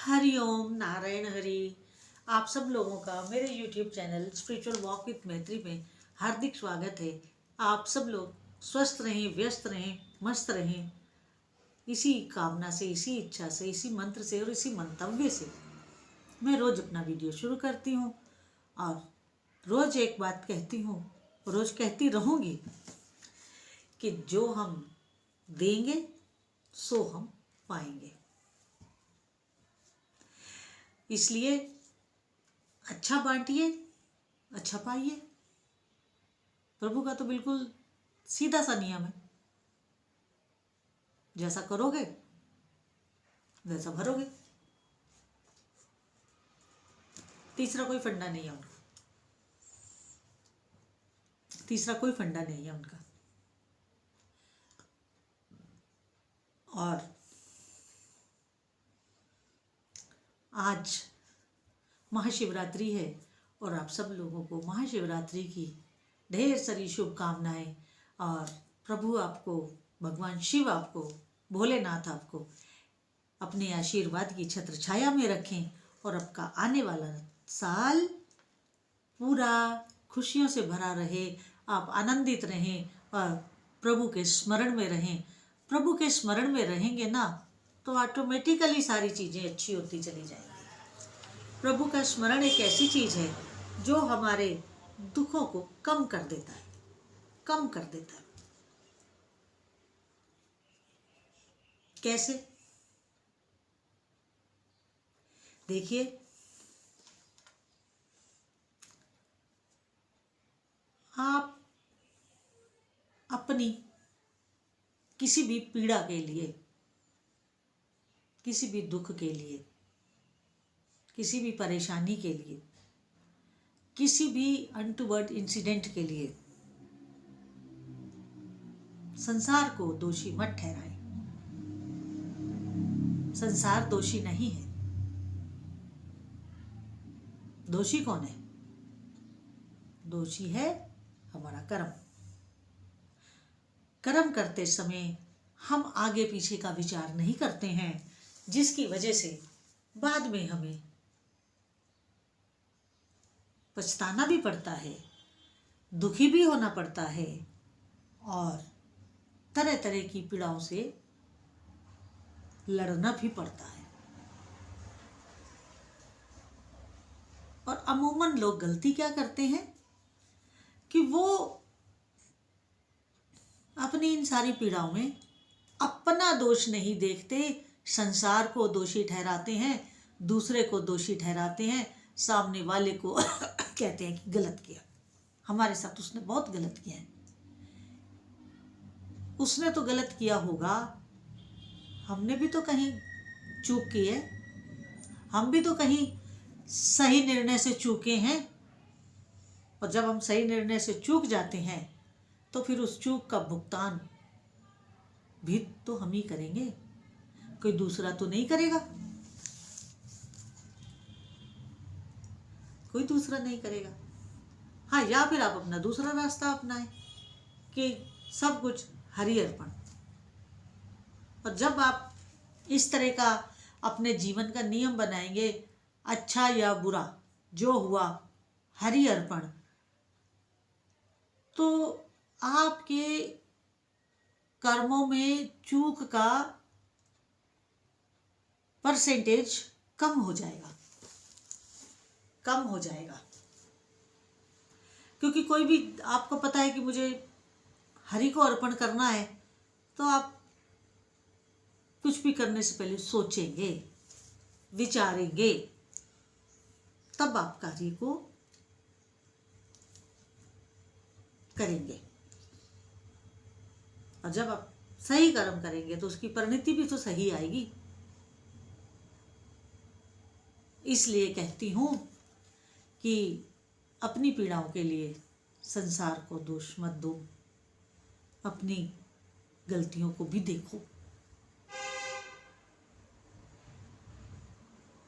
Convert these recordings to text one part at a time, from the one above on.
हरिओम नारायण हरि। आप सब लोगों का मेरे YouTube channel spiritual walk with मैत्री में हार्दिक स्वागत है। आप सब लोग स्वस्थ रहें, व्यस्त रहें, मस्त रहें। इसी कामना से, इसी इच्छा से, इसी मंत्र से और इसी मंतव्य से मैं रोज अपना वीडियो शुरू करती हूँ और रोज एक बात कहती हूँ, रोज कहती रहूँगी कि जो हम देंगे सो हम पाएंगे। इसलिए अच्छा बांटिए, अच्छा पाइए। प्रभु का तो बिल्कुल सीधा सा नियम है, जैसा करोगे वैसा भरोगे। तीसरा कोई फंडा नहीं है उनका, तीसरा कोई फंडा नहीं है उनका। और आज महाशिवरात्रि है और आप सब लोगों को महाशिवरात्रि की ढेर सारी शुभकामनाएं। और प्रभु आपको, भगवान शिव आपको, भोलेनाथ आपको अपने आशीर्वाद की छत्र छाया में रखें और आपका आने वाला साल पूरा खुशियों से भरा रहे। आप आनंदित रहें और प्रभु के स्मरण में रहें। प्रभु के स्मरण में रहेंगे ना तो ऑटोमेटिकली सारी चीज़ें अच्छी होती चली जाएंगी। प्रभु का स्मरण एक ऐसी चीज़ है जो हमारे दुखों को कम कर देता है, कम कर देता है। कैसे? देखिए, आप अपनी किसी भी पीड़ा के लिए, किसी भी दुख के लिए, किसी भी परेशानी के लिए, किसी भी अनटूवर्ड इंसिडेंट के लिए संसार को दोषी मत ठहराएं। संसार दोषी नहीं है। दोषी कौन है? दोषी है हमारा कर्म। कर्म करते समय हम आगे पीछे का विचार नहीं करते हैं, जिसकी वजह से बाद में हमें पछताना भी पड़ता है, दुखी भी होना पड़ता है और तरह तरह की पीड़ाओं से लड़ना भी पड़ता है। और अमूमन लोग गलती क्या करते हैं कि वो अपनी इन सारी पीड़ाओं में अपना दोष नहीं देखते, संसार को दोषी ठहराते हैं, दूसरे को दोषी ठहराते हैं, सामने वाले को कहते हैं कि गलत किया, हमारे साथ उसने बहुत गलत किया है। उसने तो गलत किया होगा, हमने भी तो कहीं चूक की है, हम भी तो कहीं सही निर्णय से चूके हैं। और जब हम सही निर्णय से चूक जाते हैं तो फिर उस चूक का भुगतान भी तो हम ही करेंगे, कोई दूसरा तो नहीं करेगा, कोई दूसरा नहीं करेगा। हाँ, या फिर आप अपना दूसरा रास्ता अपनाएं कि सब कुछ हरि अर्पण। और जब आप इस तरह का अपने जीवन का नियम बनाएंगे, अच्छा या बुरा जो हुआ हरि अर्पण, तो आपके कर्मों में चूक का परसेंटेज कम हो जाएगा, कम हो जाएगा। क्योंकि कोई भी, आपको पता है कि मुझे हरि को अर्पण करना है, तो आप कुछ भी करने से पहले सोचेंगे, विचारेंगे, तब आप कार्य को करेंगे। और जब आप सही कर्म करेंगे तो उसकी परिणति भी तो सही आएगी। इसलिए कहती हूँ कि अपनी पीड़ाओं के लिए संसार को दोष मत दो, अपनी गलतियों को भी देखो।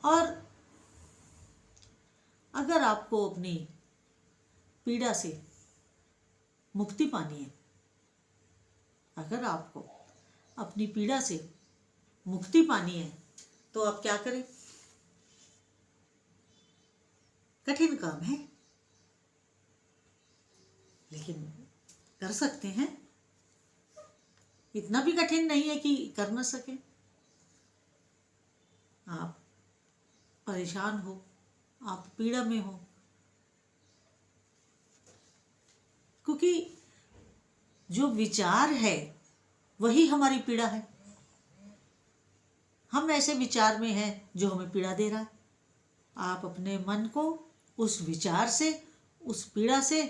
और अगर आपको अपनी पीड़ा से मुक्ति पानी है, अगर आपको अपनी पीड़ा से मुक्ति पानी है, तो आप क्या करें? कठिन काम है, लेकिन कर सकते हैं। इतना भी कठिन नहीं है कि कर ना सके। आप परेशान हो, आप पीड़ा में हो, क्योंकि जो विचार है वही हमारी पीड़ा है। हम ऐसे विचार में हैं जो हमें पीड़ा दे रहा है। आप अपने मन को उस विचार से, उस पीड़ा से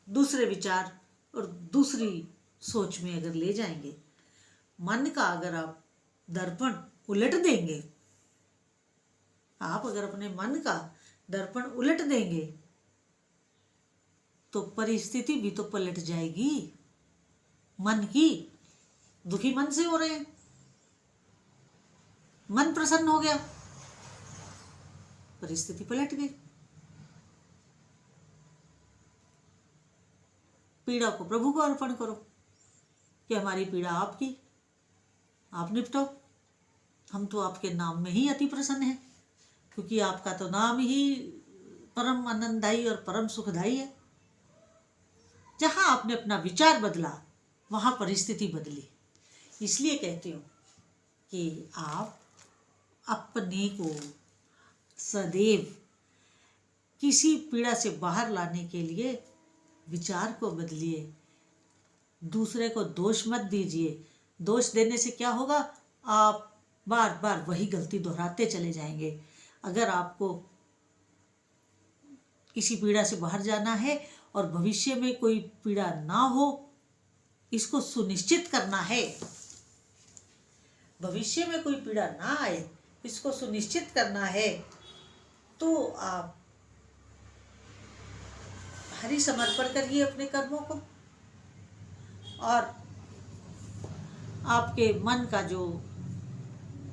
दूसरे विचार और दूसरी सोच में अगर ले जाएंगे, मन का अगर आप दर्पण उलट देंगे, आप अगर अपने मन का दर्पण उलट देंगे तो परिस्थिति भी तो पलट जाएगी। मन की, दुखी मन से हो रहे हैं, मन प्रसन्न हो गया, परिस्थिति पलट गई। पीड़ा को प्रभु को अर्पण करो कि हमारी पीड़ा आपकी, आप निपटो। हम तो आपके नाम में ही अति प्रसन्न हैं, क्योंकि आपका तो नाम ही परम आनंददायी और परम सुखदायी है। जहां आपने अपना विचार बदला वहां परिस्थिति बदली। इसलिए कहती हूं कि आप अपने को सदैव किसी पीड़ा से बाहर लाने के लिए विचार को बदलिए। दूसरे को दोष मत दीजिए। दोष देने से क्या होगा, आप बार बार वही गलती दोहराते चले जाएंगे। अगर आपको किसी पीड़ा से बाहर जाना है और भविष्य में कोई पीड़ा ना हो, इसको सुनिश्चित करना है, भविष्य में कोई पीड़ा ना आए, इसको सुनिश्चित करना है, तो आप हरि समर्पण करिए अपने कर्मों को। और आपके मन का जो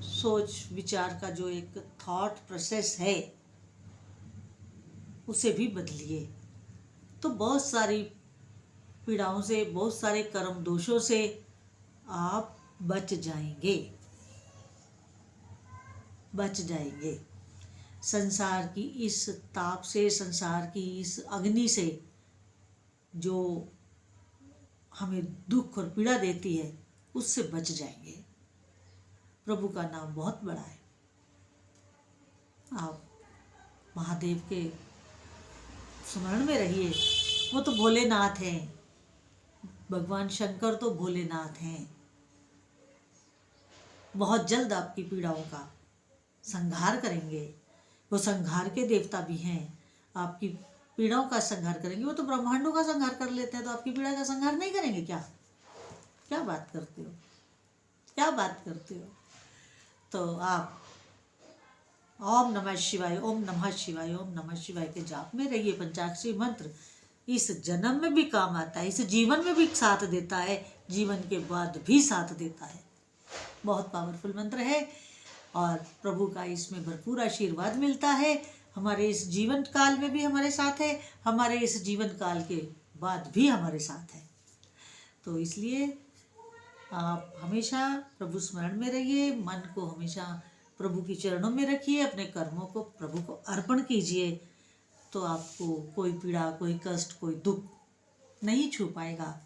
सोच विचार का जो एक थॉट प्रोसेस है, उसे भी बदलिए। तो बहुत सारी पीड़ाओं से, बहुत सारे कर्म दोषों से आप बच जाएंगे, बच जाएंगे। संसार की इस ताप से, संसार की इस अग्नि से जो हमें दुख और पीड़ा देती है, उससे बच जाएंगे। प्रभु का नाम बहुत बड़ा है। आप महादेव के स्मरण में रहिए। वो तो भोलेनाथ हैं, भगवान शंकर तो भोलेनाथ हैं। बहुत जल्द आपकी पीड़ाओं का संहार करेंगे। वो संहार के देवता भी हैं। आपकी पीड़ाओं का संहार करेंगे। वो तो ब्रह्मांडों का संहार कर लेते हैं, तो आपकी पीड़ा का संहार नहीं करेंगे क्या? क्या बात करते हो, क्या बात करते हो? तो आप ओम नमः शिवाय, ओम नमः शिवाय, ओम नमः शिवाय के जाप में रहिए। पंचाक्षरी मंत्र इस जन्म में भी काम आता है, इस जीवन में भी साथ देता है, जीवन के बाद भी साथ देता है। बहुत पावरफुल मंत्र है और प्रभु का इसमें भरपूर आशीर्वाद मिलता है। हमारे इस जीवन काल में भी हमारे साथ है, हमारे इस जीवन काल के बाद भी हमारे साथ है। तो इसलिए आप हमेशा प्रभु स्मरण में रहिए, मन को हमेशा प्रभु की चरणों में रखिए, अपने कर्मों को प्रभु को अर्पण कीजिए, तो आपको कोई पीड़ा, कोई कष्ट, कोई दुख नहीं छू पाएगा।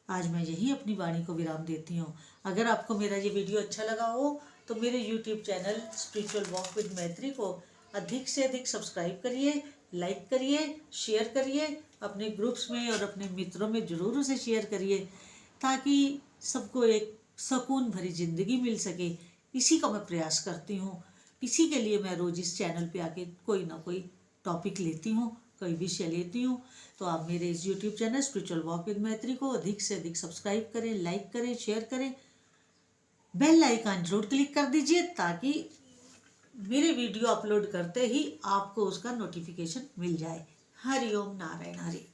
आज मैं यही अपनी वाणी को विराम देती हूँ। अगर आपको मेरा ये वीडियो अच्छा लगा हो तो मेरे YouTube channel spiritual walk with मैत्री को अधिक से अधिक सब्सक्राइब करिए, लाइक करिए, शेयर करिए, अपने ग्रुप्स में और अपने मित्रों में ज़रूर उसे शेयर करिए, ताकि सबको एक सुकून भरी ज़िंदगी मिल सके। इसी का मैं प्रयास करती हूँ। इसी के लिए मैं रोज़ इस चैनल पे आके कोई ना कोई टॉपिक लेती हूँ, कोई विषय लेती हूँ। तो आप मेरे इस YouTube channel spiritual walk with मैत्री को अधिक से अधिक सब्सक्राइब करें, लाइक करें, शेयर करें, बेल आइकन जरूर क्लिक कर दीजिए, ताकि मेरे वीडियो अपलोड करते ही आपको उसका नोटिफिकेशन मिल जाए। हरि ओम नारायण हरि।